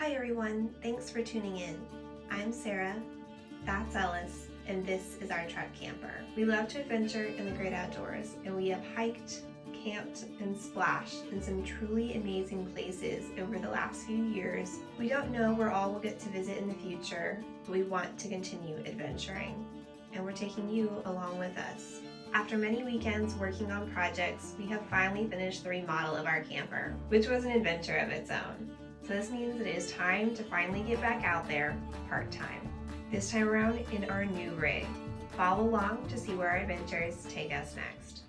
Hi everyone, thanks for tuning in. I'm Sarah, that's Ellis, and this is our truck camper. We love to adventure in the great outdoors, and we have hiked, camped, and splashed in some truly amazing places over the last few years. We don't know where all we'll get to visit in the future, but we want to continue adventuring, and we're taking you along with us. After many weekends working on projects, we have finally finished the remodel of our camper, which was an adventure of its own. So this means that it is time to finally get back out there part-time. This time around in our new rig. Follow along to see where our adventures take us next.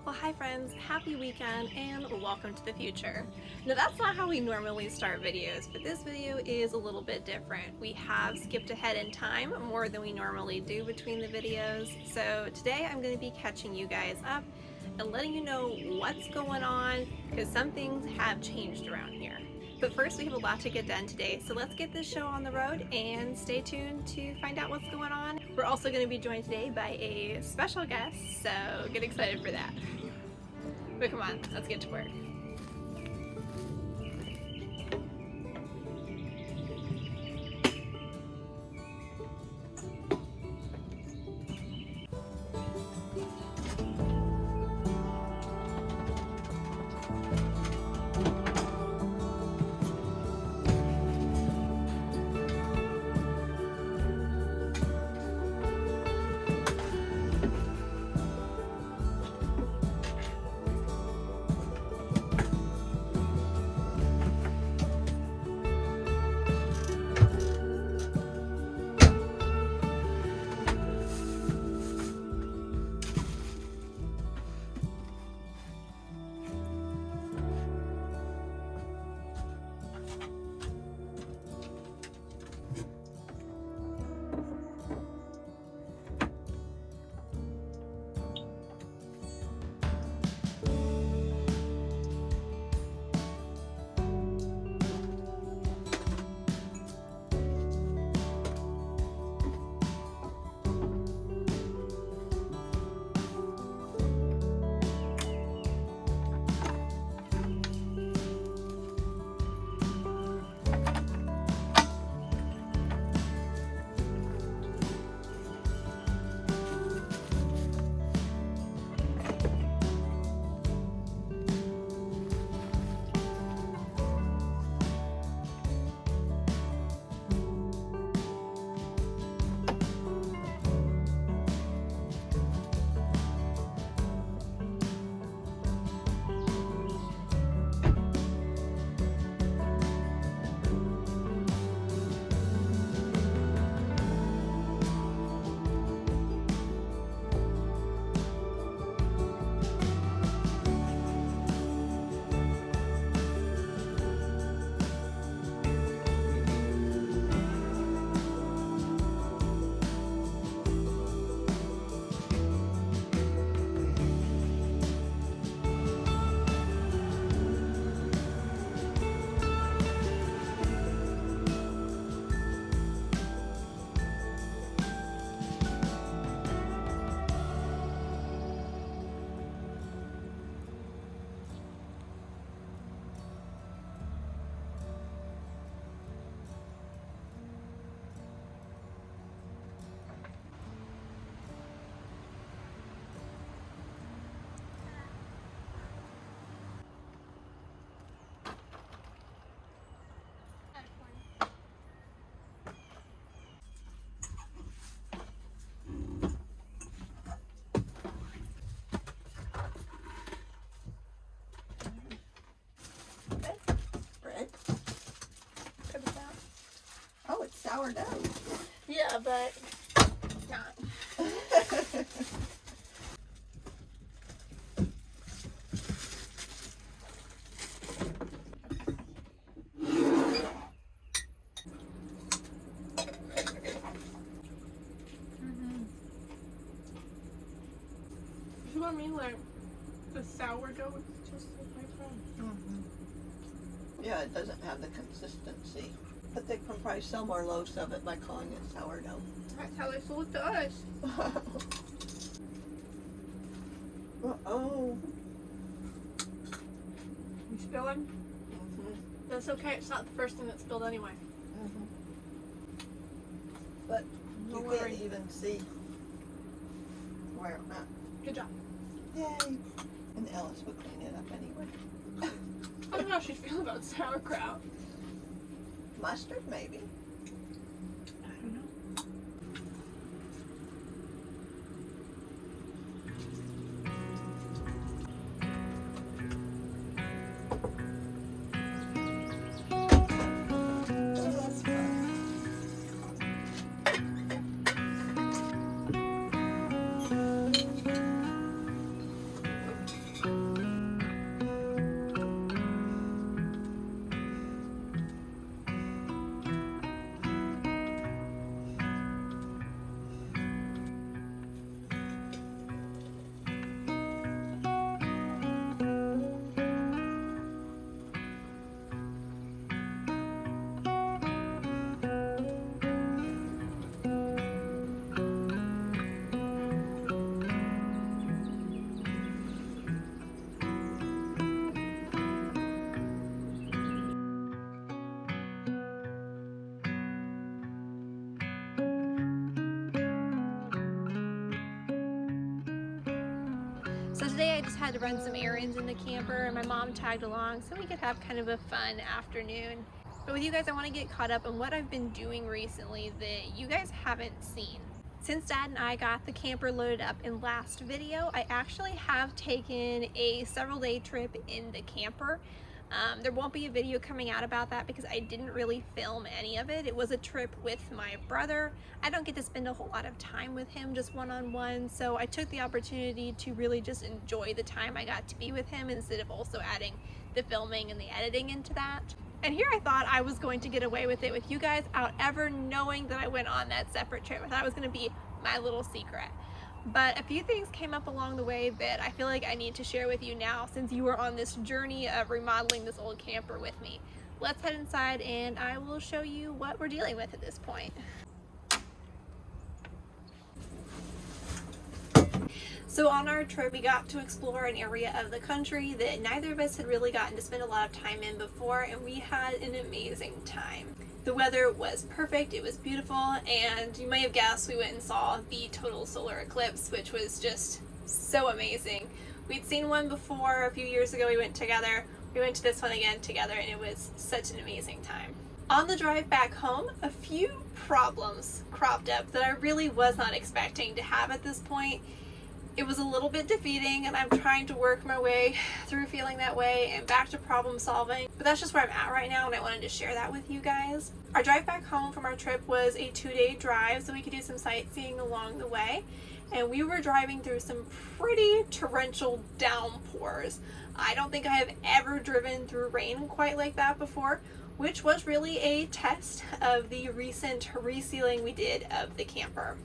Well, hi friends, happy weekend and welcome to the future. Now that's not how we normally start videos, but this video is a little bit different. We have skipped ahead in time more than we normally do between the videos. So today I'm going to be catching you guys up and letting you know what's going on, because some things have changed around here. But first, we have a lot to get done today, so let's get this show on the road and stay tuned to find out what's going on. We're also going to be joined today by a special guest, so get excited for that. But come on, let's get to work. Sourdough. Yeah, but it's not. what I mean? Like, the sourdough is just like my friend. Yeah, it doesn't have the consistency. But they can probably sell more loaves of it by calling it sourdough. That's how they sold it to us. Uh-oh. You spilling? That's okay. It's not the first thing that's spilled anyway. But No you worry. can't even see where I'm at. Good job. Yay! And Ellis would clean it up anyway. I don't know how she's feeling about sauerkraut. Mustard, maybe. I don't know. Oh, that's fun. So today I just had to run some errands in the camper and my mom tagged along so we could have kind of a fun afternoon. But with you guys, I want to get caught up on what I've been doing recently that you guys haven't seen. Since Dad and I got the camper loaded up in last video, I actually have taken a several day trip in the camper. There won't be a video coming out about that because I didn't really film any of it. It was a trip with my brother. I don't get to spend a whole lot of time with him, just one-on-one, so I took the opportunity to really just enjoy the time I got to be with him instead of also adding the filming and the editing into that. And here I thought I was going to get away with it with you guys without ever knowing that I went on that separate trip. I thought it was going to be my little secret. But a few things came up along the way that I feel like I need to share with you now since you were on this journey of remodeling this old camper with me. Let's head inside and I will show you what we're dealing with at this point. So on our trip, we got to explore an area of the country that neither of us had really gotten to spend a lot of time in before, and we had an amazing time. The weather was perfect, it was beautiful, and you may have guessed we went and saw the total solar eclipse, which was just so amazing. We'd seen one before a few years ago, we went together. We went to this one again together, and it was such an amazing time. On the drive back home, a few problems cropped up that I really was not expecting to have at this point. It was a little bit defeating, and I'm trying to work my way through feeling that way and back to problem solving. But that's just where I'm at right now, and I wanted to share that with you guys. Our drive back home from our trip was a 2-day drive, so we could do some sightseeing along the way. And we were driving through some pretty torrential downpours. I don't think I have ever driven through rain quite like that before, which was really a test of the recent resealing we did of the camper.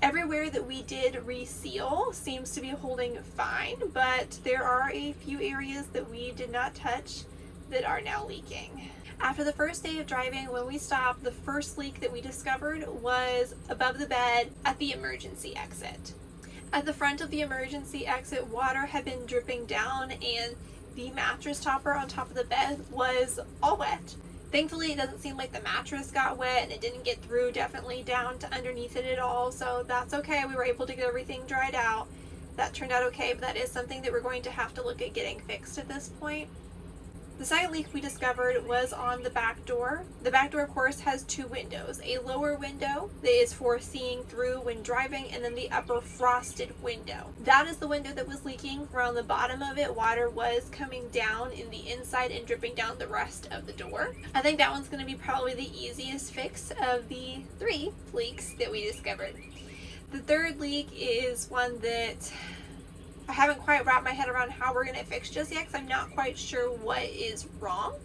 Everywhere that we did reseal seems to be holding fine, but there are a few areas that we did not touch that are now leaking. After the first day of driving, when we stopped, the first leak that we discovered was above the bed at the emergency exit. At the front of the emergency exit, water had been dripping down and the mattress topper on top of the bed was all wet. Thankfully, it doesn't seem like the mattress got wet and it didn't get through definitely down to underneath it at all, so that's okay. We were able to get everything dried out. That turned out okay, but that is something that we're going to have to look at getting fixed at this point. The second leak we discovered was on the back door. The back door, of course, has two windows. A lower window that is for seeing through when driving, and then the upper frosted window. That is the window that was leaking. Around the bottom of it, water was coming down in the inside and dripping down the rest of the door. I think that one's going to be probably the easiest fix of the 3 leaks that we discovered. The third leak is one that I haven't quite wrapped my head around how we're going to fix just yet because I'm not quite sure what is wrong,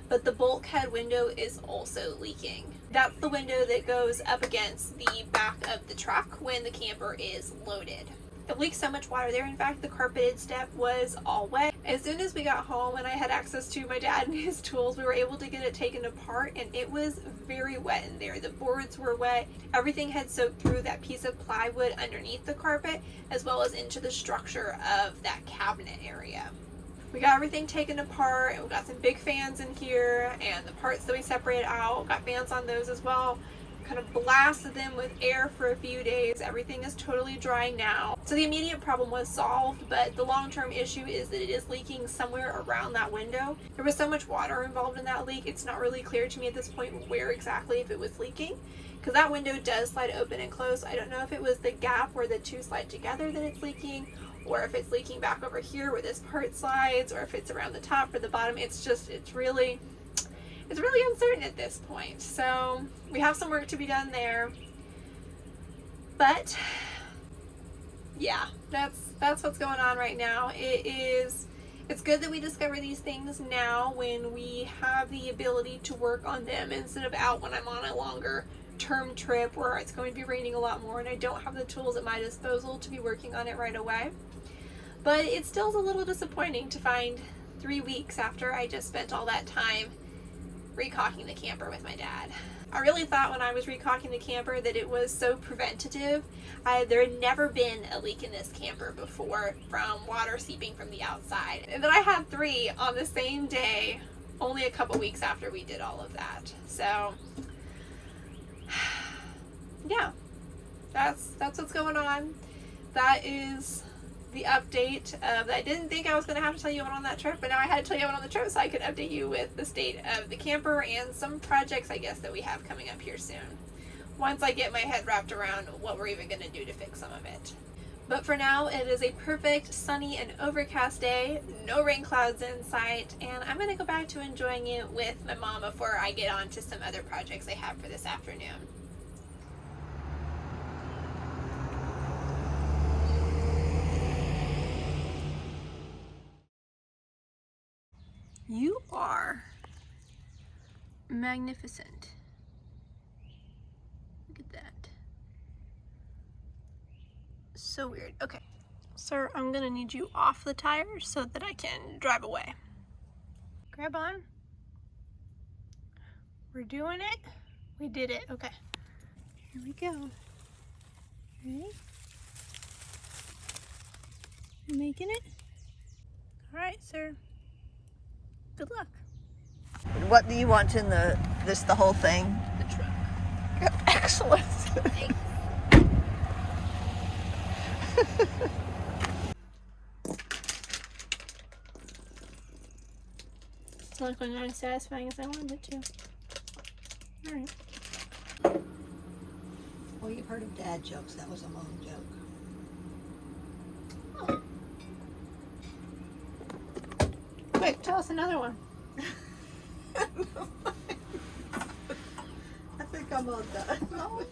but the bulkhead window is also leaking. That's the window that goes up against the back of the truck when the camper is loaded. It leaked so much water there. In fact, the carpeted step was all wet. As soon as we got home and I had access to my dad and his tools, we were able to get it taken apart, and it was very wet in there. The boards were wet. Everything had soaked through that piece of plywood underneath the carpet, as well as into the structure of that cabinet area. We got everything taken apart, and we got some big fans in here, and the parts that we separated out, got fans on those as well. Kind of blasted them with air for a few days. Everything is totally dry now. So the immediate problem was solved, but the long-term issue is that it is leaking somewhere around that window. There was so much water involved in that leak, it's not really clear to me at this point where exactly if it was leaking, because that window does slide open and close. I don't know if it was the gap where the two slide together that it's leaking, or if it's leaking back over here where this part slides, or if it's around the top or the bottom. It's really uncertain at this point. So we have some work to be done there. But yeah, that's what's going on right now. It's good that we discover these things now when we have the ability to work on them instead of out when I'm on a longer term trip where it's going to be raining a lot more and I don't have the tools at my disposal to be working on it right away. But it still is a little disappointing to find 3 weeks after I just spent all that time recocking the camper with my dad. I really thought when I was recocking the camper that it was so preventative. There had never been a leak in this camper before from water seeping from the outside. And then I had 3 on the same day, only a couple weeks after we did all of that. So yeah, that's what's going on. That is the update that I didn't think I was going to have to tell you about on that trip, but now I had to tell you about on the trip so I could update you with the state of the camper and some projects I guess that we have coming up here soon, once I get my head wrapped around what we're even going to do to fix some of it. But for now, it is a perfect sunny and overcast day, no rain clouds in sight, and I'm going to go back to enjoying it with my mom before I get on to some other projects I have for this afternoon. You are magnificent. Look at that. So weird. Okay, sir, I'm gonna need you off the tires so that I can drive away. Grab on. We're doing it. We did it. Okay. Here we go. Ready? You making it? All right, sir. Good luck. What do you want in the whole thing? The truck. Excellent. Thanks. It's not going as satisfying as I wanted it to. Alright. Well, you've heard of dad jokes. That was a mom joke. Oh. Quick, tell us another one. I think I'm all done.